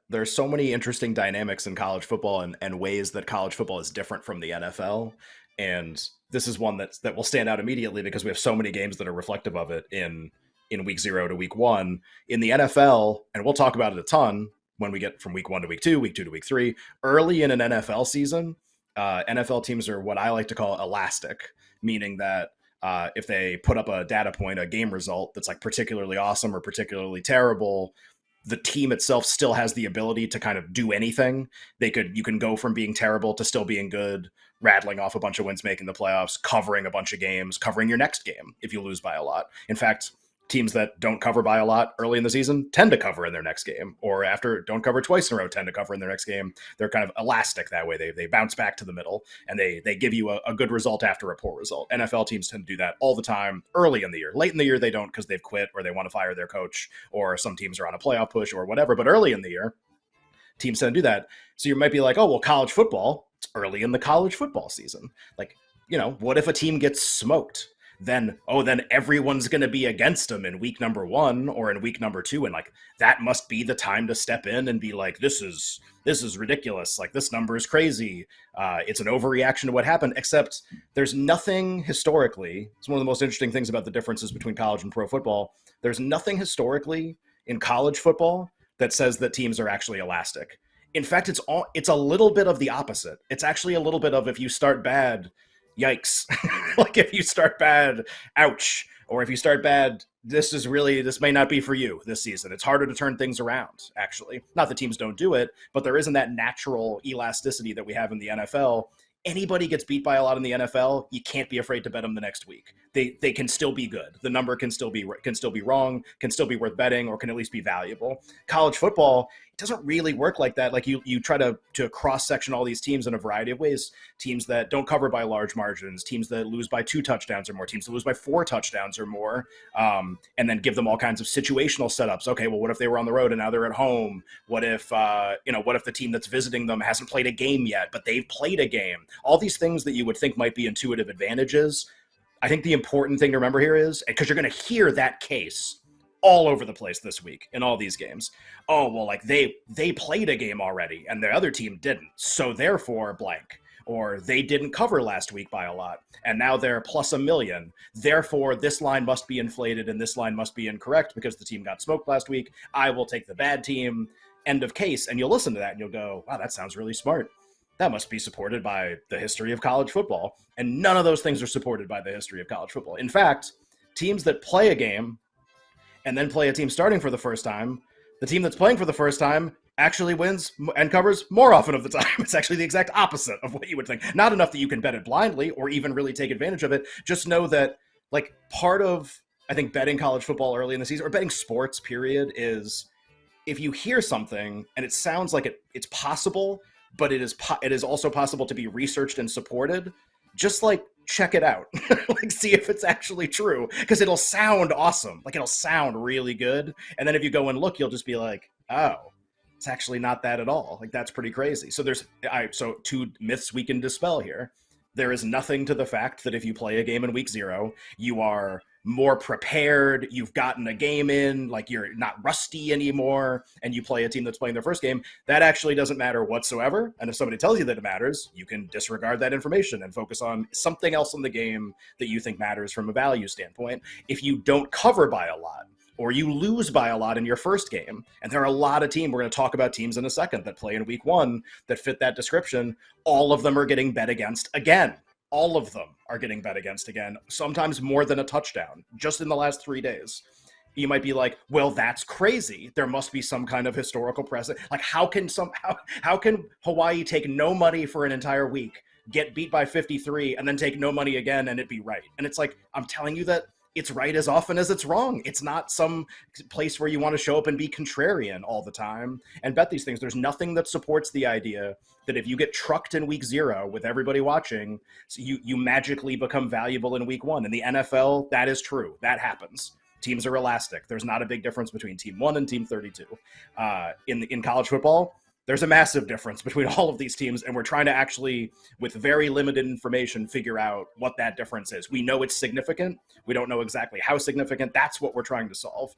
there's so many interesting dynamics in college football and ways that college football is different from the NFL. And this is one that will stand out immediately because we have so many games that are reflective of it in week 0 to week 1. In the NFL, and we'll talk about it a ton when we get from week 1 to week 2 to week 3, early in an NFL season, NFL teams are what I like to call elastic, meaning that if they put up a data point, a game result that's like particularly awesome or particularly terrible, the team itself still has the ability to kind of do anything. You can go from being terrible to still being good, rattling off a bunch of wins, making the playoffs, covering a bunch of games, covering your next game if you lose by a lot. In fact, teams that don't cover by a lot early in the season tend to cover in their next game, or after don't cover twice in a row tend to cover in their next game. They're kind of elastic that way. They bounce back to the middle and they give you a good result after a poor result. NFL teams tend to do that all the time early in the year. Late in the year they don't because they've quit or they want to fire their coach, or some teams are on a playoff push or whatever. But early in the year, teams tend to do that. So you might be like, oh well, college football, it's early in the college football season. Like, what if a team gets smoked? Then everyone's going to be against them in week number 1 or in week number 2, and like that must be the time to step in and be like, this is ridiculous, like this number is crazy, it's an overreaction to what happened. Except there's nothing historically, it's one of the most interesting things about the differences between college and pro football, there's nothing historically in college football that says that teams are actually elastic. In fact, it's a little bit of the opposite. It's actually a little bit of, if you start bad, yikes. Like if you start bad, ouch. Or if you start bad, this may not be for you this season. It's harder to turn things around, actually. Not that teams don't do it, but there isn't that natural elasticity that we have in the NFL. Anybody gets beat by a lot in the NFL, you can't be afraid to bet them the next week. They can still be good. The number can still be wrong, can still be worth betting, or can at least be valuable. College football, it doesn't really work like that. Like you try to cross-section all these teams in a variety of ways. Teams that don't cover by large margins, teams that lose by 2 touchdowns or more, teams that lose by 4 touchdowns or more, and then give them all kinds of situational setups. Okay, well, what if they were on the road and now they're at home? What if what if the team that's visiting them hasn't played a game yet, but they've played a game? All these things that you would think might be intuitive advantages. I think the important thing to remember here is, because you're going to hear that case all over the place this week in all these games. Oh, well, like they played a game already and the other team didn't, so therefore blank. Or they didn't cover last week by a lot and now they're plus a million. Therefore, this line must be inflated and this line must be incorrect because the team got smoked last week. I will take the bad team. End of case. And you'll listen to that and you'll go, wow, that sounds really smart. That must be supported by the history of college football. And none of those things are supported by the history of college football. In fact, teams that play a game and then play a team starting for the first time, the team that's playing for the first time actually wins and covers more often of the time. It's actually the exact opposite of what you would think. Not enough that you can bet it blindly or even really take advantage of it. Just know that, like, part of, I think, betting college football early in the season, or betting sports, period, is if you hear something and it sounds like it's possible, but it is also possible to be researched and supported, just like check it out. Like, see if it's actually true, because it'll sound awesome. Like, it'll sound really good. And then if you go and look, you'll just be like, oh, it's actually not that at all. Like, that's pretty crazy. So so 2 myths we can dispel here. There is nothing to the fact that if you play a game in week 0, you are more prepared, you've gotten a game in, like you're not rusty anymore, and you play a team that's playing their first game. That actually doesn't matter whatsoever. And if somebody tells you that it matters, you can disregard that information and focus on something else in the game that you think matters from a value standpoint. If you don't cover by a lot, or you lose by a lot in your first game, and there are a lot of teams, we're going to talk about teams in a second that play in week 1 that fit that description, all of them are getting bet against again. All of them are getting bet against again, sometimes more than a touchdown, just in the last 3 days. You might be like, well, that's crazy. There must be some kind of historical precedent. Like, how can Hawaii take no money for an entire week, get beat by 53, and then take no money again and it be right? And it's like, I'm telling you that it's right as often as it's wrong. It's not some place where you want to show up and be contrarian all the time and bet these things. There's nothing that supports the idea that if you get trucked in week 0 with everybody watching, so you magically become valuable in week 1. In the NFL, that is true. That happens. Teams are elastic. There's not a big difference between team 1 and team 32. In college football, there's a massive difference between all of these teams, and we're trying to actually, with very limited information, figure out what that difference is. We know it's significant. We don't know exactly how significant. That's what we're trying to solve.